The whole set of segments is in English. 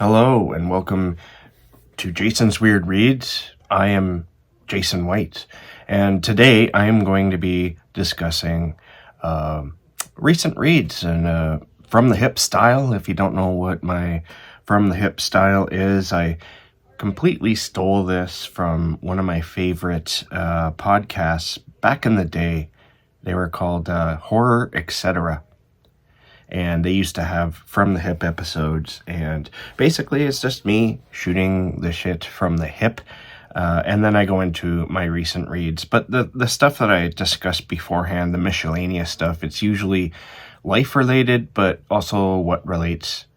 Hello and welcome to Jason's Weird Reads. I am Jason White, and today I am going to be discussing recent reads and from the hip style. If you don't know what my from the hip style is, I completely stole this from one of my favorite podcasts back in the day. They were called Horror Etc. And they used to have From the Hip episodes, and basically it's just me shooting the shit from the hip, and then I go into my recent reads. But the stuff that I discussed beforehand, the miscellaneous stuff, it's usually life-related, but also what relates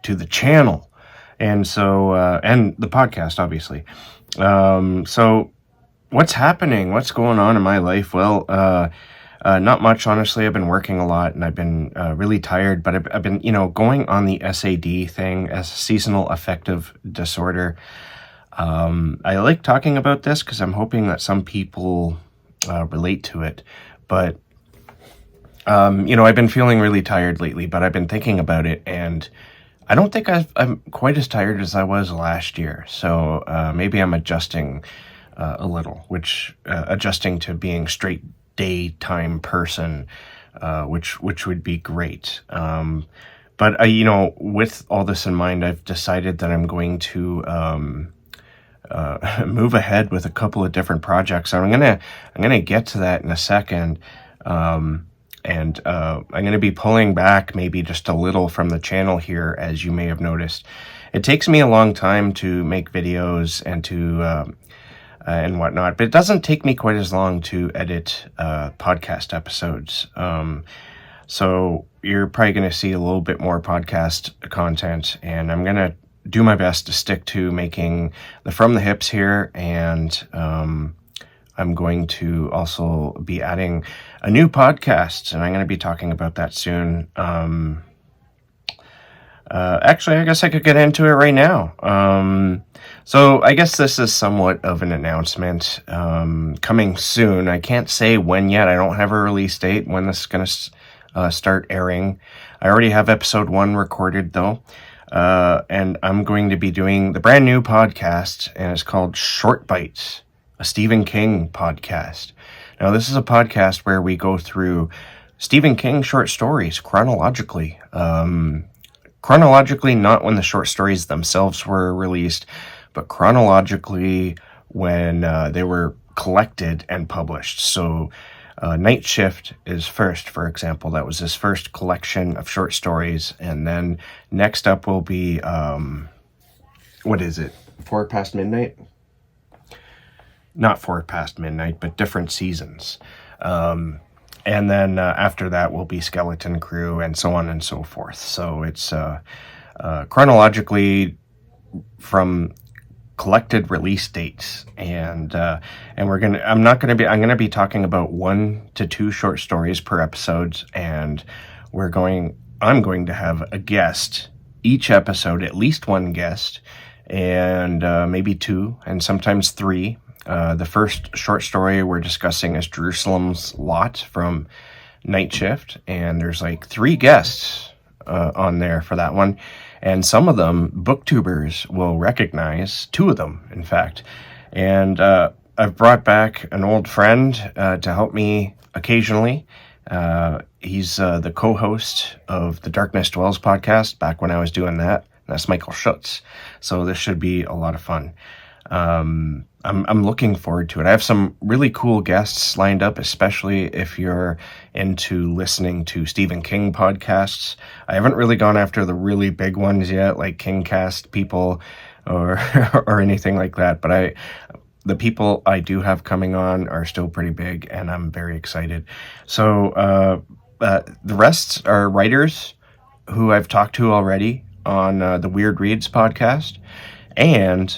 to the channel, and so and the podcast, obviously. So what's happening? What's going on in my life? Well, not much, honestly. I've been working a lot and I've been really tired, but I've been, going on the SAD thing, as seasonal affective disorder. I like talking about this because I'm hoping that some people relate to it. But, I've been feeling really tired lately, but I've been thinking about it, and I don't think I'm quite as tired as I was last year. So maybe I'm adjusting a little, adjusting to being straight daytime person, which would be great. But with all this in mind, I've decided that I'm going to move ahead with a couple of different projects. I'm gonna get to that in a second. And I'm gonna be pulling back maybe just a little from the channel here, as you may have noticed. It takes me a long time to make videos and to and whatnot, but it doesn't take me quite as long to edit podcast episodes. So you're probably going to see a little bit more podcast content, and I'm going to do my best to stick to making the From the Hips here, and I'm going to also be adding a new podcast, and I'm going to be talking about that soon. Actually, I guess I could get into it right now. So I guess this is somewhat of an announcement, coming soon. I can't say when yet. I don't have a release date when this is going to start airing. I already have episode 1 recorded though. And I'm going to be doing the brand new podcast, and it's called Short Bites, a Stephen King podcast. Now, this is a podcast where we go through Stephen King short stories chronologically. Chronologically, not when the short stories themselves were released, but chronologically when they were collected and published. So Night Shift is first, for example. That was his first collection of short stories. And then next up will be, what is it? 4 Past Midnight? Not 4 Past Midnight, but Different Seasons. And then after that will be Skeleton Crew, and so on and so forth. So it's chronologically from collected release dates, and I'm gonna be talking about 1 to 2 short stories per episode, and I'm going to have a guest each episode, at least 1 guest, and maybe 2, and sometimes 3. The first short story we're discussing is Jerusalem's Lot from Night Shift, and there's like 3 guests on there for that one, and some of them booktubers will recognize, 2 of them in fact. And I've brought back an old friend to help me occasionally. He's the co-host of the Darkness Dwells podcast back when I was doing that. That's Michael Schutz. So this should be a lot of fun. I'm looking forward to it. I have some really cool guests lined up, especially if you're into listening to Stephen King podcasts. I haven't really gone after the really big ones yet, like KingCast people or or anything like that. But the people I do have coming on are still pretty big, and I'm very excited. So the rest are writers who I've talked to already on the Weird Reads podcast. And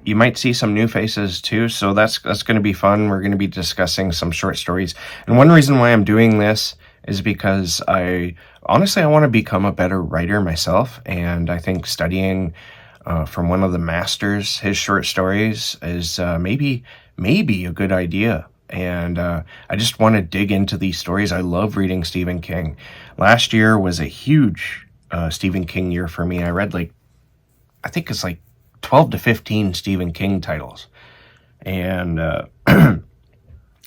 you might see some new faces too, so that's going to be fun. We're going to be discussing some short stories. And one reason why I'm doing this is because I want to become a better writer myself, and I think studying from one of the masters his short stories is maybe a good idea. And I just want to dig into these stories. I love reading Stephen King. Last year was a huge Stephen King year for me. I read I think it's 12 to 15 Stephen King titles. And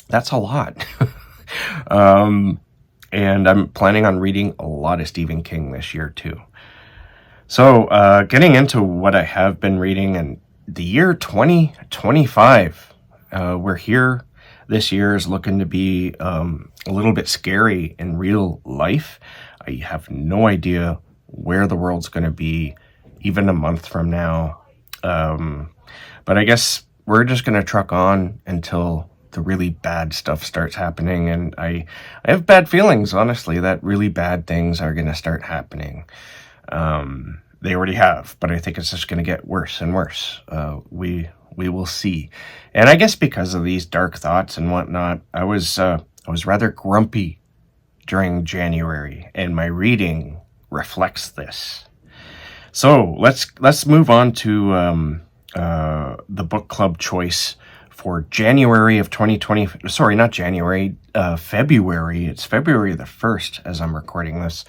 that's a lot. And I'm planning on reading a lot of Stephen King this year too. So getting into what I have been reading, and the year 2025, we're here. This year is looking to be a little bit scary in real life. I have no idea where the world's going to be even a month from now. But I guess we're just going to truck on until the really bad stuff starts happening. And I have bad feelings, honestly, that really bad things are going to start happening. They already have, but I think it's just going to get worse and worse. We will see. And I guess because of these dark thoughts and whatnot, I was rather grumpy during January, and my reading reflects this. So let's move on to the book club choice for January of 2020. Sorry, not January, February. It's February the 1st as I'm recording this.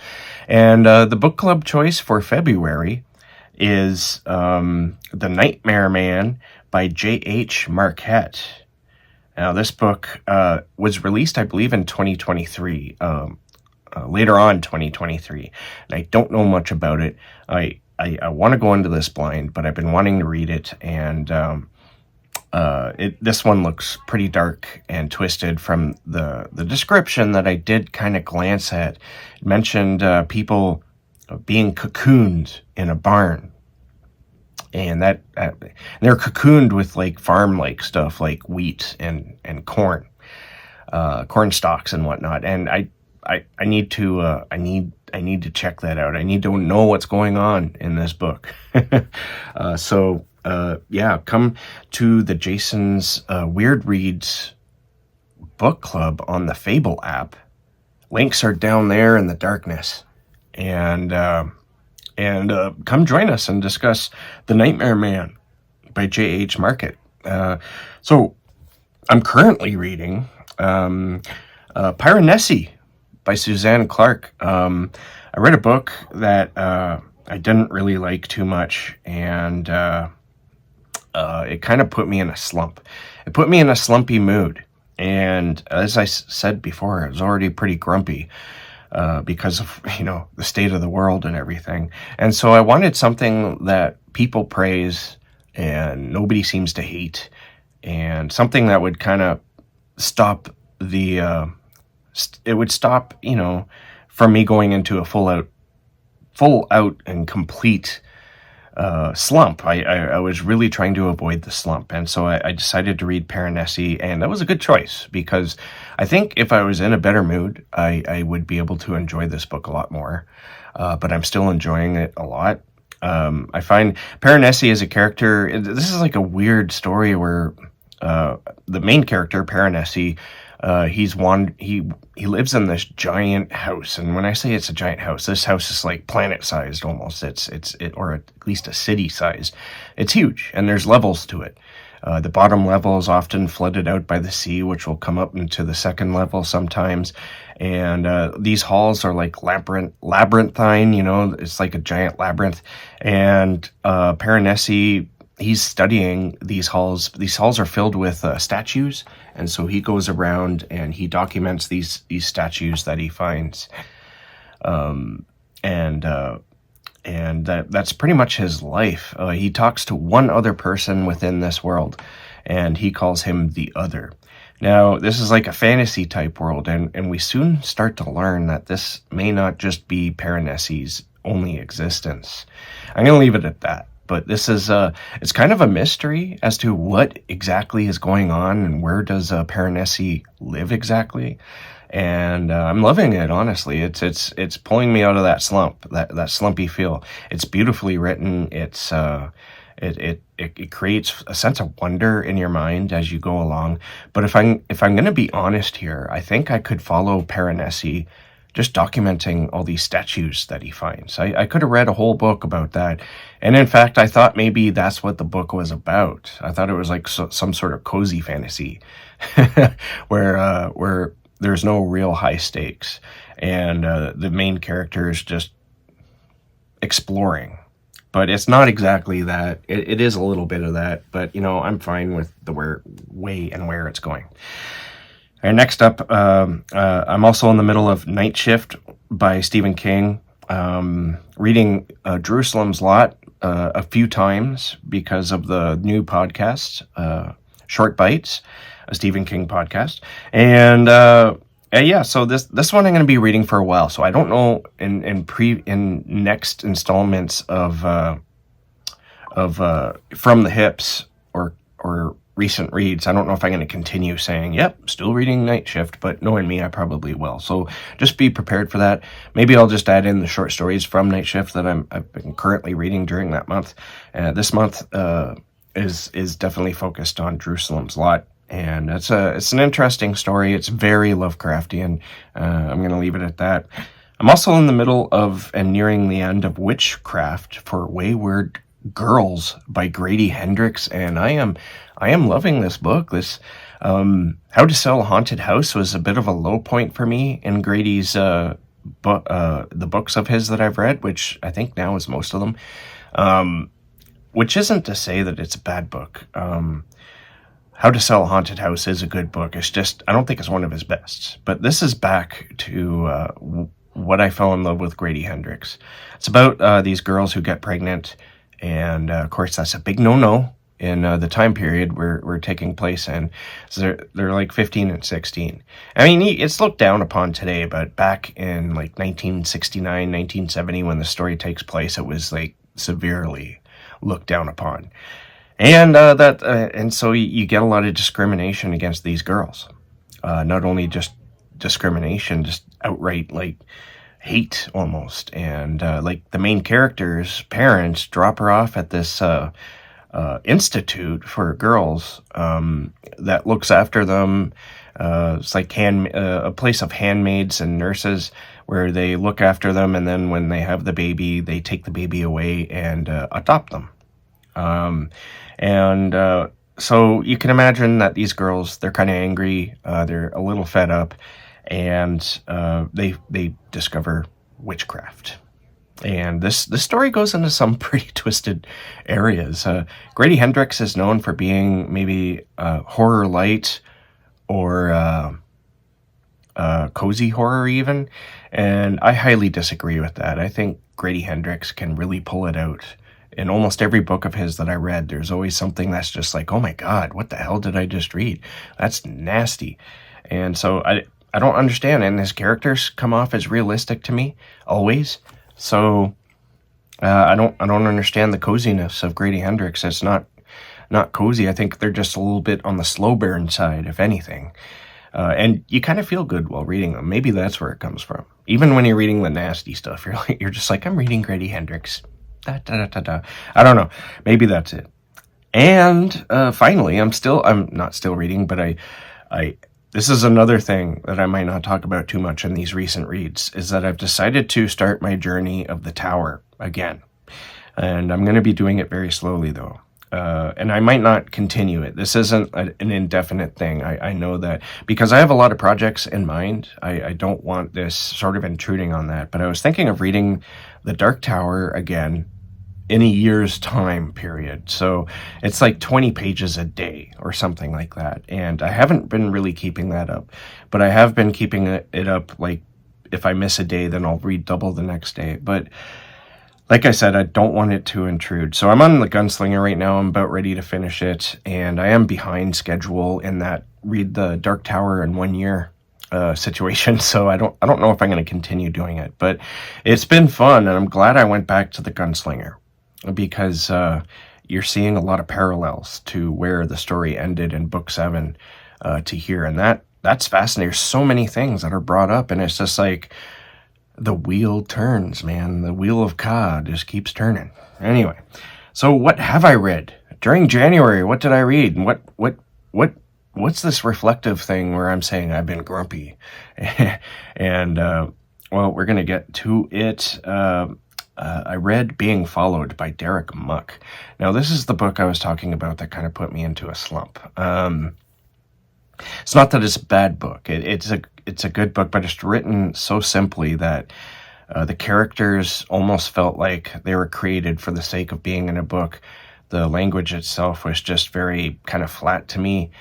And the book club choice for February is The Nightmare Man by J.H. Marquette. Now, this book was released, I believe, in 2023, later on 2023. And I don't know much about it. I want to go into this blind, but I've been wanting to read it, and this one looks pretty dark and twisted from the description that I did kind of glance at. It mentioned people being cocooned in a barn, and that they're cocooned with farm stuff like wheat and corn stalks and whatnot. And I need to check that out. I need to know what's going on in this book. So come to the Jason's Weird Reads book club on the Fable app. Links are down there in the darkness. And come join us and discuss The Nightmare Man by J.H. Marquette. So I'm currently reading Piranesi by Suzanne Clark. I read a book that I didn't really like too much, and it kind of put me in a slump. It put me in a slumpy mood, and as I said before, I was already pretty grumpy because of the state of the world and everything. And so I wanted something that people praise and nobody seems to hate, and something that would kind of stop it would stop, from me going into a full out and complete slump. I was really trying to avoid the slump. And so I decided to read Piranesi, and that was a good choice because I think if I was in a better mood, I would be able to enjoy this book a lot more. But I'm still enjoying it a lot. I find Piranesi as a character, this is a weird story where the main character, Piranesi, he lives in this giant house, and when I say it's a giant house, this house is planet-sized almost. Or at least a city-sized. It's huge, and there's levels to it. The bottom level is often flooded out by the sea, which will come up into the second level sometimes. And these halls are labyrinthine. It's like a giant labyrinth. And Piranesi, he's studying these halls. These halls are filled with statues, and so he goes around and he documents these statues that he finds, and that's pretty much his life. He talks to one other person within this world, and he calls him the Other. Now, this is a fantasy type world, and we soon start to learn that this may not just be Piranesi's only existence. I'm going to leave it at that. But this is it's kind of a mystery as to what exactly is going on and where does Piranesi live exactly. And I'm loving it, honestly. It's pulling me out of that slump, that slumpy feel. It's beautifully written. It creates a sense of wonder in your mind as you go along. But if I'm going to be honest here, I think I could follow Piranesi just documenting all these statues that he finds. I could have read a whole book about that. And in fact, I thought maybe that's what the book was about. I thought it was some sort of cozy fantasy where there's no real high stakes. And the main character is just exploring. But it's not exactly that. It is a little bit of that, but I'm fine with the way and where it's going. And next up, I'm also in the middle of Night Shift by Stephen King. Reading Jerusalem's Lot a few times because of the new podcast, Short Bites, a Stephen King podcast. And yeah, so this one I'm going to be reading for a while. So I don't know in next installments of From the Hips or recent reads, I don't know if I'm going to continue saying, yep, still reading Night Shift, but knowing me, I probably will. So just be prepared for that. Maybe I'll just add in the short stories from Night Shift that I've been currently reading during that month. This month is definitely focused on Jerusalem's Lot. And it's an interesting story. It's very Lovecraftian. I'm going to leave it at that. I'm also in the middle of and nearing the end of Witchcraft for Wayward Girls by Grady Hendrix, and I am loving this book. This How to Sell a Haunted House was a bit of a low point for me in Grady's the books of his that I've read, which I think now is most of them. Which isn't to say that it's a bad book. How to Sell a Haunted House is a good book. It's just, I don't think it's one of his best. But this is back to what I fell in love with Grady Hendrix. It's about these girls who get pregnant, and of course that's a big no-no in the time period we're taking place in. So they're like 15 and 16. I mean, it's looked down upon today, but back in like 1969, 1970, when the story takes place, it was like severely looked down upon. And and so you get a lot of discrimination against these girls. Not only just discrimination, just outright like hate almost. And like the main character's parents drop her off at this institute for girls that looks after them. It's like a place of handmaids and nurses where they look after them, and then when they have the baby, they take the baby away and adopt them. So you can imagine that these girls, they're kind of angry, they're a little fed up, and they discover witchcraft. And this story goes into some pretty twisted areas. Grady Hendrix is known for being maybe horror light or cozy horror even, and I highly disagree with that. I think Grady Hendrix can really pull it out. In almost every book of his that I read, there's always something that's just like, oh my God, what the hell did I just read? That's nasty. And so I don't understand. And his characters come off as realistic to me, always. So I don't understand the coziness of Grady Hendrix. It's not cozy. I think they're just a little bit on the slow burn side, if anything. And you kind of feel good while reading them. Maybe that's where it comes from. Even when you're reading the nasty stuff, you're just like, I'm reading Grady Hendrix. I don't know. Maybe that's it. And finally, I'm not still reading, but this is another thing that I might not talk about too much in these recent reads, is that I've decided to start my journey of the Tower again. And I'm going to be doing it very slowly, though. And I might not continue it. This isn't an indefinite thing. I know that because I have a lot of projects in mind. I don't want this sort of intruding on that. But I was thinking of reading The Dark Tower again in a year's time period. So it's like 20 pages a day or something like that. And I haven't been really keeping that up. But I have been keeping it up, like if I miss a day, then I'll read double the next day. But like I said, I don't want it to intrude. So I'm on the Gunslinger right now. I'm about ready to finish it. And I am behind schedule in that read The Dark Tower in 1 year situation. So I don't know if I'm going to continue doing it. But it's been fun. And I'm glad I went back to the Gunslinger, because you're seeing a lot of parallels to where the story ended in book 7 to here. And that's fascinating. There's so many things that are brought up. And it's just like, the wheel turns, man. The wheel of Ka just keeps turning. Anyway, so what have I read during January? What did I read? And what's this reflective thing where I'm saying I've been grumpy? And well, we're gonna get to it. I read Being Followed by Derek Muck. Now, this is the book I was talking about that kind of put me into a slump. It's not that it's a bad book. It's a good book, but it's written so simply that The characters almost felt like they were created for the sake of being in a book. The language itself was just very kind of flat to me,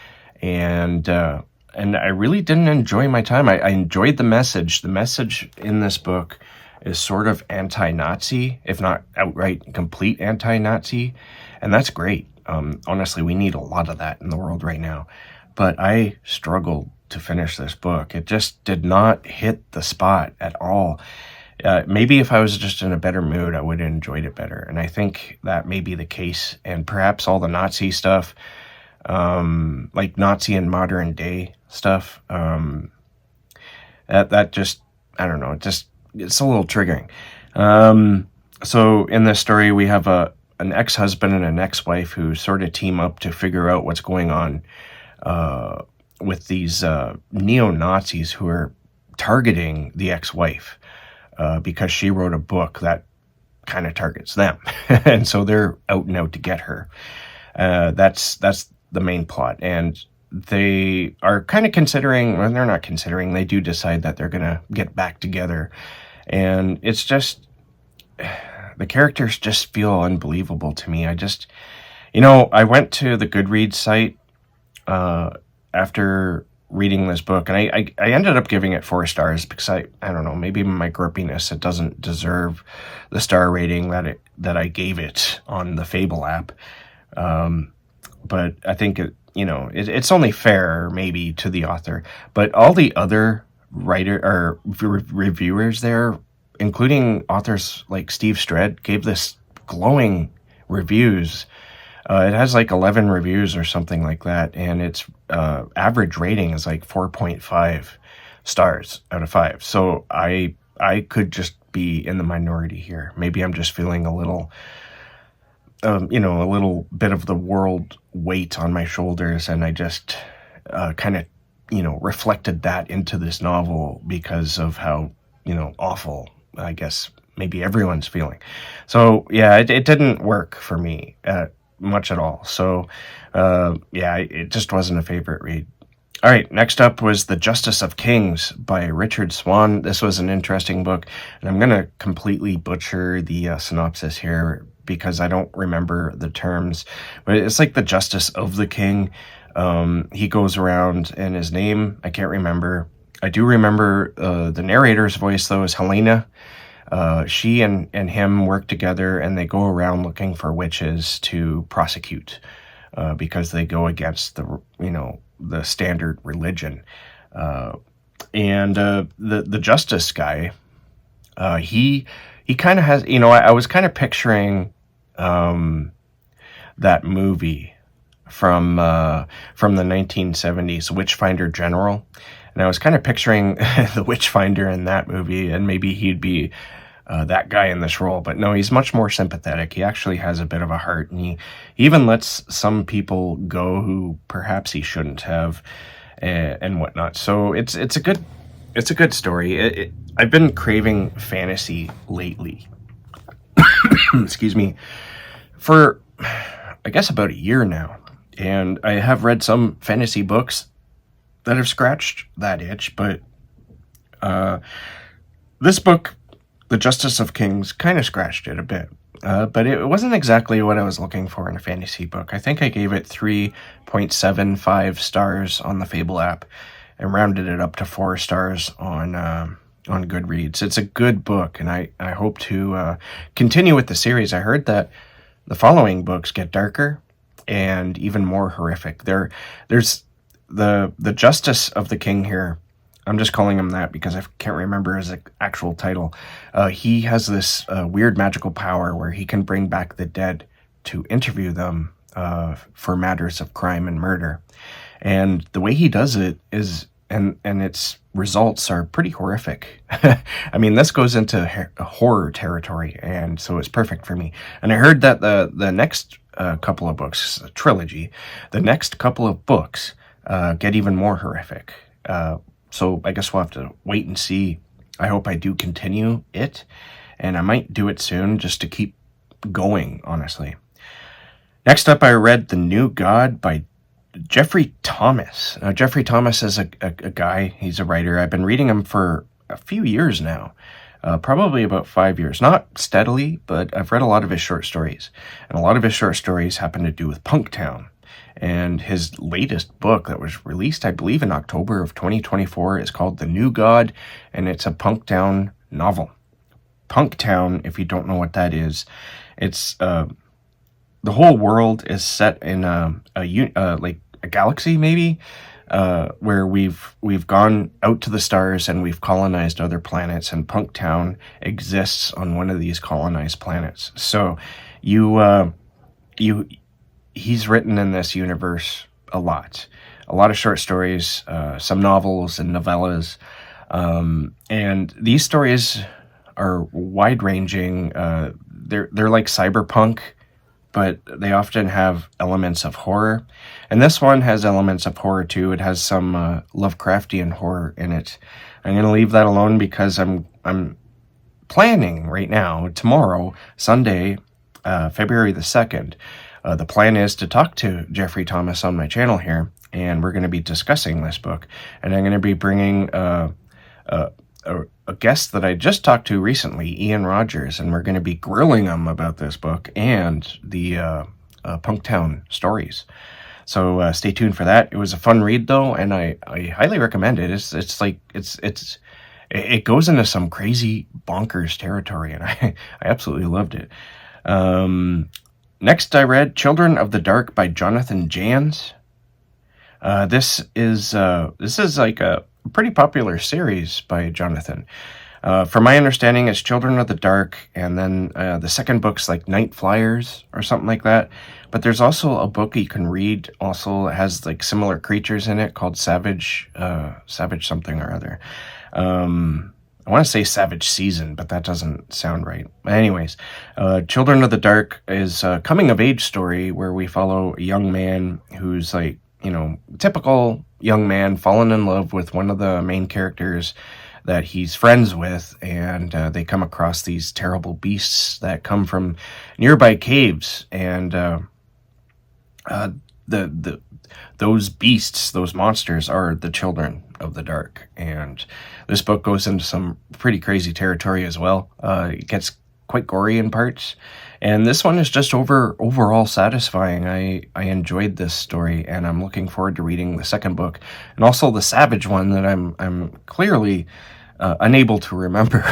and I really didn't enjoy my time. I enjoyed the message. The message in this book is sort of anti-Nazi, if not outright complete anti-Nazi, and that's great. Honestly, we need a lot of that in the world right now. But I struggled to finish this book. It just did not hit the spot at all. Maybe if I was just in a better mood, I would have enjoyed it better. And I think that may be the case. And perhaps all the Nazi stuff, like Nazi and modern day stuff, that just, I don't know, it's a little triggering. So in this story, we have an ex-husband and an ex-wife who sort of team up to figure out what's going on with these neo-Nazis who are targeting the ex-wife because she wrote a book that kind of targets them. And so they're out and out to get her. That's the main plot. And they are kind of considering, well, they're not considering, they do decide that they're going to get back together. And it's just, the characters just feel unbelievable to me. I went to the Goodreads site after reading this book, and I ended up giving it 4 stars because I don't know, maybe my grippiness, it doesn't deserve the star rating that I gave it on the Fable app. But I think it's only fair maybe to the author, but all the other reviewers there, including authors like Steve Stredd, gave this glowing reviews. It has like 11 reviews or something like that, and its average rating is like 4.5 stars out of 5. So I could just be in the minority here. Maybe I'm just feeling a little, a little bit of the world weight on my shoulders, and I just kind of, reflected that into this novel because of how, awful, I guess, maybe everyone's feeling. So yeah, it didn't work for me much at all. So it just wasn't a favorite read. All right, next up was The Justice of Kings by Richard Swan. This was an interesting book, and I'm going to completely butcher the synopsis here because I don't remember the terms, but it's like the justice of the king. He goes around, and his name, I can't remember. I do remember the narrator's voice, though, is Helena. She and him work together, and they go around looking for witches to prosecute because they go against the standard religion. And the justice guy, he kind of has, I was kind of picturing that movie from the 1970s, Witchfinder General. And I was kind of picturing the Witchfinder in that movie, and maybe he'd be that guy in this role. But no, he's much more sympathetic. He actually has a bit of a heart, and he even lets some people go who perhaps he shouldn't have, and whatnot. So it's a good story. I've been craving fantasy lately. Excuse me, for I guess about a year now, and I have read some fantasy books that have scratched that itch, but this book, The Justice of Kings, kind of scratched it a bit. But it wasn't exactly what I was looking for in a fantasy book. I think I gave it 3.75 stars on the Fable app and rounded it up to 4 stars on Goodreads. It's a good book, and I hope to continue with the series. I heard that the following books get darker and even more horrific. There's the Justice of the King here. I'm just calling him that because I can't remember his actual title. He has this weird magical power where he can bring back the dead to interview them for matters of crime and murder. And the way he does it is, and its results are pretty horrific. I mean, this goes into horror territory, and so it's perfect for me. And I heard that the next couple of books, a trilogy, the next couple of books get even more horrific. So I guess we'll have to wait and see. I hope I do continue it, and I might do it soon just to keep going, honestly. Next up, I read The New God by Jeffrey Thomas. Jeffrey Thomas is a guy. He's a writer. I've been reading him for a few years now. probably about 5 years. Not steadily, but I've read a lot of his short stories. And a lot of his short stories happen to do with Punktown. And his latest book that was released, I believe, in October of 2024 is called The New God, and it's a Punktown novel. Punktown, if you don't know what that is, it's the whole world is set in like a galaxy, maybe, where we've gone out to the stars and we've colonized other planets, and Punktown exists on one of these colonized planets. So he's written in this universe a lot of short stories, some novels and novellas, and these stories are wide-ranging. They're like cyberpunk, but they often have elements of horror. And this one has elements of horror too. It has some Lovecraftian horror in it. I'm going to leave that alone because I'm planning right now, tomorrow, Sunday, February the 2nd. The plan is to talk to Jeffrey Thomas on my channel here, and we're going to be discussing this book. And I'm going to be bringing a guest that I just talked to recently, Ian Rogers, and we're going to be grilling him about this book and the Punktown stories. So stay tuned for that. It was a fun read though, and I highly recommend it. It goes into some crazy bonkers territory, and I absolutely loved it. Next, I read Children of the Dark by Jonathan Janz. This is like a pretty popular series by Jonathan. From my understanding, it's Children of the Dark, and then the second book's like Night Flyers or something like that. But there's also a book you can read, also has like similar creatures in it, called Savage something or other. I want to say Savage Season, but that doesn't sound right. Anyways, Children of the Dark is a coming-of-age story where we follow a young man who's like, typical young man fallen in love with one of the main characters that he's friends with, and they come across these terrible beasts that come from nearby caves, and those beasts, those monsters, are the children of the dark. And this book goes into some pretty crazy territory as well. It gets quite gory in parts, and this one is just overall satisfying. I enjoyed this story, and I'm looking forward to reading the second book, and also the Savage one that I'm clearly unable to remember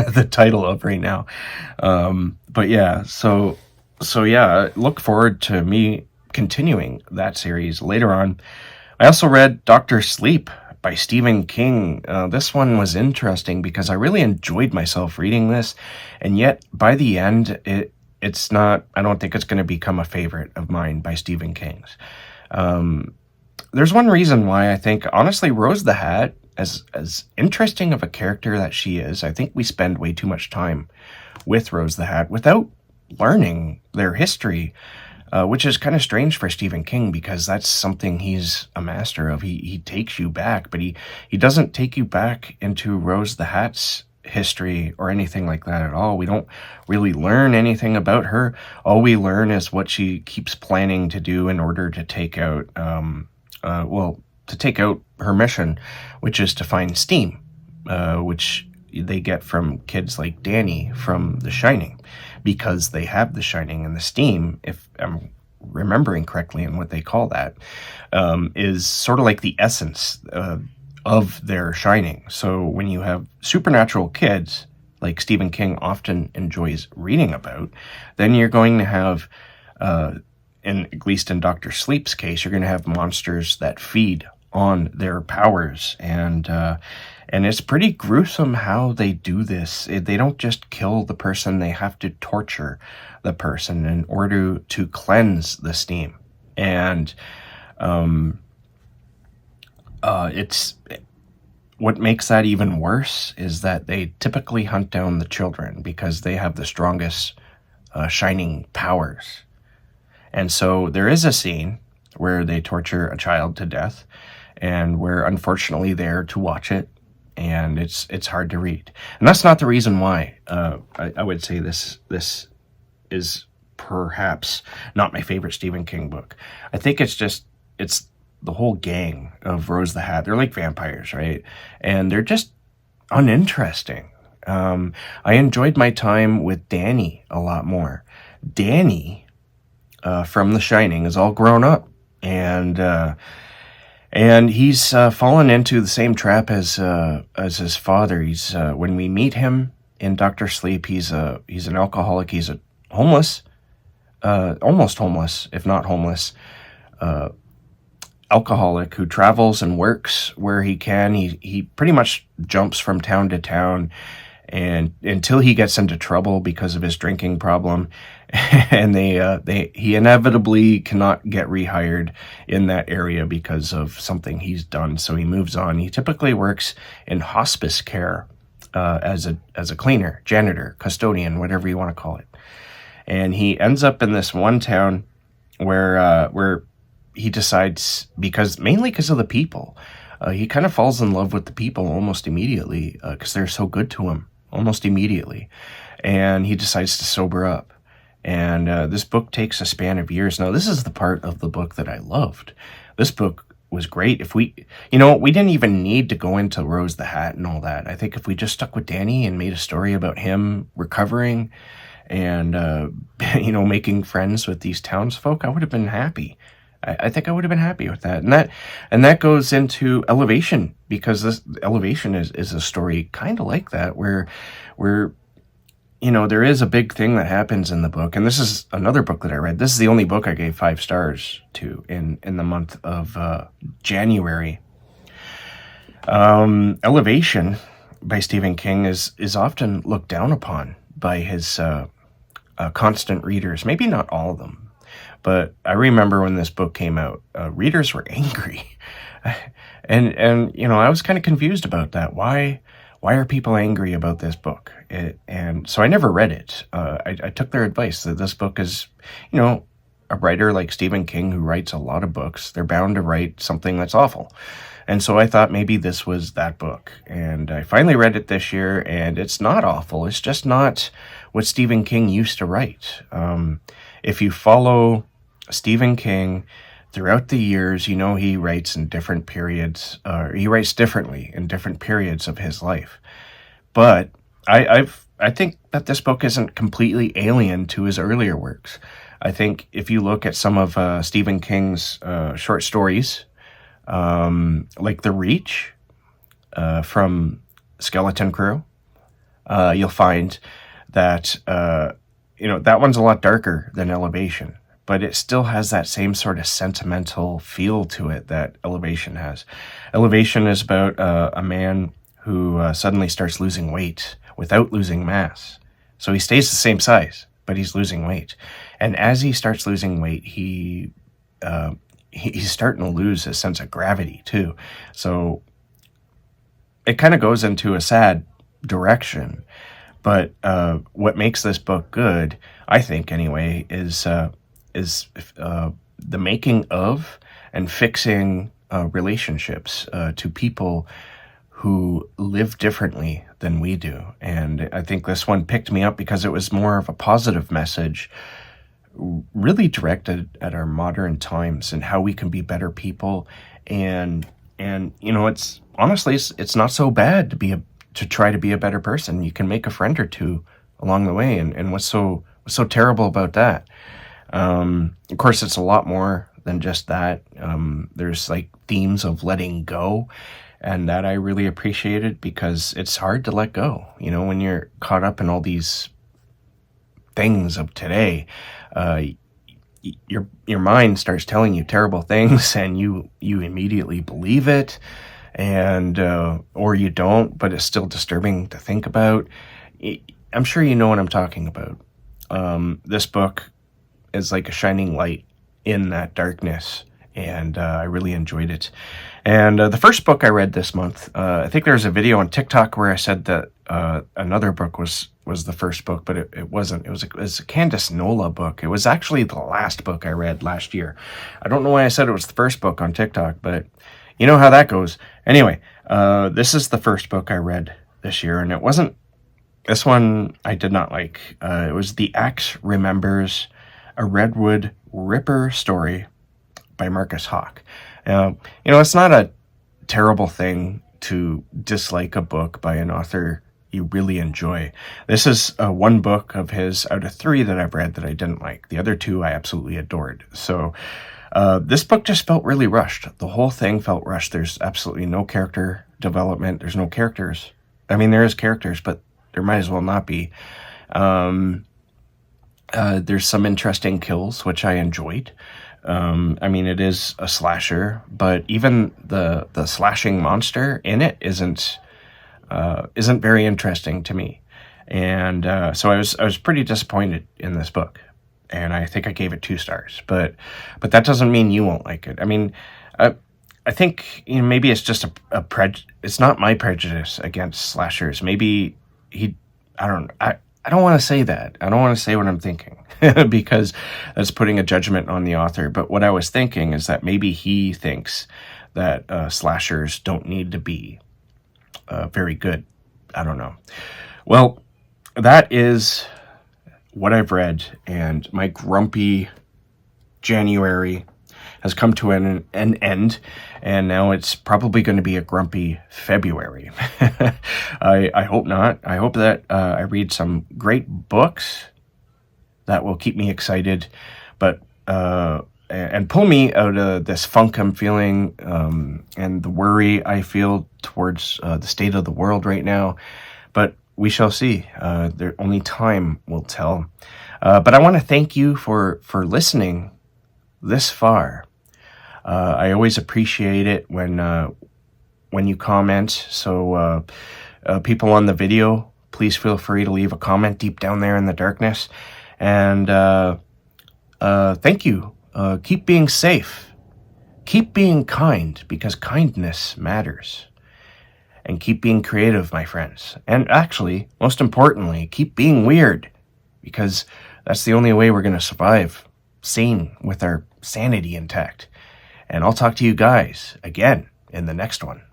the title of right now. But yeah, so yeah, look forward to me continuing that series later on. I also read Dr. Sleep by Stephen King. This one was interesting because I really enjoyed myself reading this, and yet by the end, it's not, I don't think it's going to become a favorite of mine by Stephen King's. There's one reason why. I think, honestly, Rose the Hat, as interesting of a character that she is, I think we spend way too much time with Rose the Hat without learning their history, which is kind of strange for Stephen King because that's something he's a master of. He takes you back, but he doesn't take you back into Rose the Hat's history or anything like that at all. We don't really learn anything about her. All we learn is what she keeps planning to do in order to take out, her mission, which is to find steam, which they get from kids like Danny from The Shining, because they have The Shining, and the steam, if I'm remembering correctly and what they call that, is sort of like the essence of their shining. So when you have supernatural kids, like Stephen King often enjoys reading about, then you're going to have, at least in Dr. Sleep's case, you're going to have monsters that feed on their powers, and it's pretty gruesome how they do this. They don't just kill the person, they have to torture the person in order to cleanse the steam. And it's what makes that even worse is that they typically hunt down the children because they have the strongest shining powers. And so there is a scene where they torture a child to death, and we're unfortunately there to watch it, and it's hard to read. And that's not the reason why. I would say this is perhaps not my favorite Stephen King book. I think it's the whole gang of Rose the Hat. They're like vampires, right? And they're just uninteresting. I enjoyed my time with Danny a lot more. Danny from The Shining is all grown up, and he's fallen into the same trap as his father. He's when we meet him in Doctor Sleep, he's an alcoholic. He's a homeless, almost homeless, if not homeless, alcoholic who travels and works where he can. He pretty much jumps from town to town, and until he gets into trouble because of his drinking problem, and he inevitably cannot get rehired in that area because of something he's done. So he moves on. He typically works in hospice care as a cleaner, janitor, custodian, whatever you want to call it. And he ends up in this one town where he decides, mainly because of the people, he kind of falls in love with the people almost immediately because they're so good to him almost immediately. And he decides to sober up. And this book takes a span of years. Now, this is the part of the book that I loved. This book was great. We didn't even need to go into Rose the Hat and all that. I think if we just stuck with Danny and made a story about him recovering and, making friends with these townsfolk, I would have been happy. I think I would have been happy with that. And that goes into Elevation, because this Elevation is a story kind of like that, where there is a big thing that happens in the book. And this is another book that I read. This is the only book I gave 5 stars to in the month of January. Elevation by Stephen King is often looked down upon by his constant readers. Maybe not all of them. But I remember when this book came out, readers were angry. and I was kind of confused about that. Why are people angry about this book? And so I never read it. I took their advice that this book is, a writer like Stephen King who writes a lot of books. They're bound to write something that's awful. And so I thought maybe this was that book. And I finally read it this year, and it's not awful. It's just not what Stephen King used to write. If you follow Stephen King throughout the years, he writes in different periods, he writes differently in different periods of his life. But I think that this book isn't completely alien to his earlier works. I think if you look at some of Stephen King's short stories, like The Reach from Skeleton Crew, you'll find that that one's a lot darker than Elevation, but it still has that same sort of sentimental feel to it that Elevation has. Elevation is about a man who suddenly starts losing weight without losing mass. So he stays the same size, but he's losing weight. And as he starts losing weight, he's starting to lose his sense of gravity too. So it kind of goes into a sad direction. But what makes this book good, I think anyway, is the making of and fixing relationships to people who live differently than we do. And I think this one picked me up because it was more of a positive message, really directed at our modern times and how we can be better people. And it's honestly, it's not so bad to try to be a better person. You can make a friend or two along the way. And what's so terrible about that? Of course, it's a lot more than just that. There's like themes of letting go, and that I really appreciated because it's hard to let go. When you're caught up in all these things of today, your mind starts telling you terrible things, and you immediately believe it, and or you don't, but it's still disturbing to think about. I'm sure you know what I'm talking about. This book is like a shining light in that darkness, and I really enjoyed it. And the first book I read this month, I think there was a video on TikTok where I said that another book was the first book, but it wasn't. It was a Candace Nola book. It was actually the last book I read last year. I don't know why I said it was the first book on TikTok, but you know how that goes. Anyway, this is the first book I read this year, and it wasn't. This one I did not like. It was The Axe Remembers, a Redwood Ripper story by Marcus Hawk. It's not a terrible thing to dislike a book by an author you really enjoy. This is one book of his out of 3 that I've read that I didn't like. The other 2 I absolutely adored. So this book just felt really rushed. The whole thing felt rushed. There's absolutely no character development. There's no characters. I mean, there is characters, but there might as well not be. There's some interesting kills, which I enjoyed. I mean, it is a slasher, but even the slashing monster in it isn't very interesting to me. And so I was pretty disappointed in this book, and I think I gave it 2 stars. But that doesn't mean you won't like it. I mean, I think, you know, maybe it's just it's not my prejudice against slashers. Maybe I don't want to say that. I don't want to say what I'm thinking because that's putting a judgment on the author. But what I was thinking is that maybe he thinks that slashers don't need to be very good. I don't know. Well, that is what I've read, and my grumpy January has come to an end, and now it's probably going to be a grumpy February. I hope not. I hope that I read some great books that will keep me excited, but and pull me out of this funk I'm feeling, and the worry I feel towards the state of the world right now. But we shall see. Only time will tell. But I want to thank you for listening this far. I always appreciate it when you comment. So people on the video, please feel free to leave a comment deep down there in the darkness. And thank you. Keep being safe. Keep being kind, because kindness matters. And keep being creative, my friends. And actually, most importantly, keep being weird, because that's the only way we're going to survive sane with our sanity intact. And I'll talk to you guys again in the next one.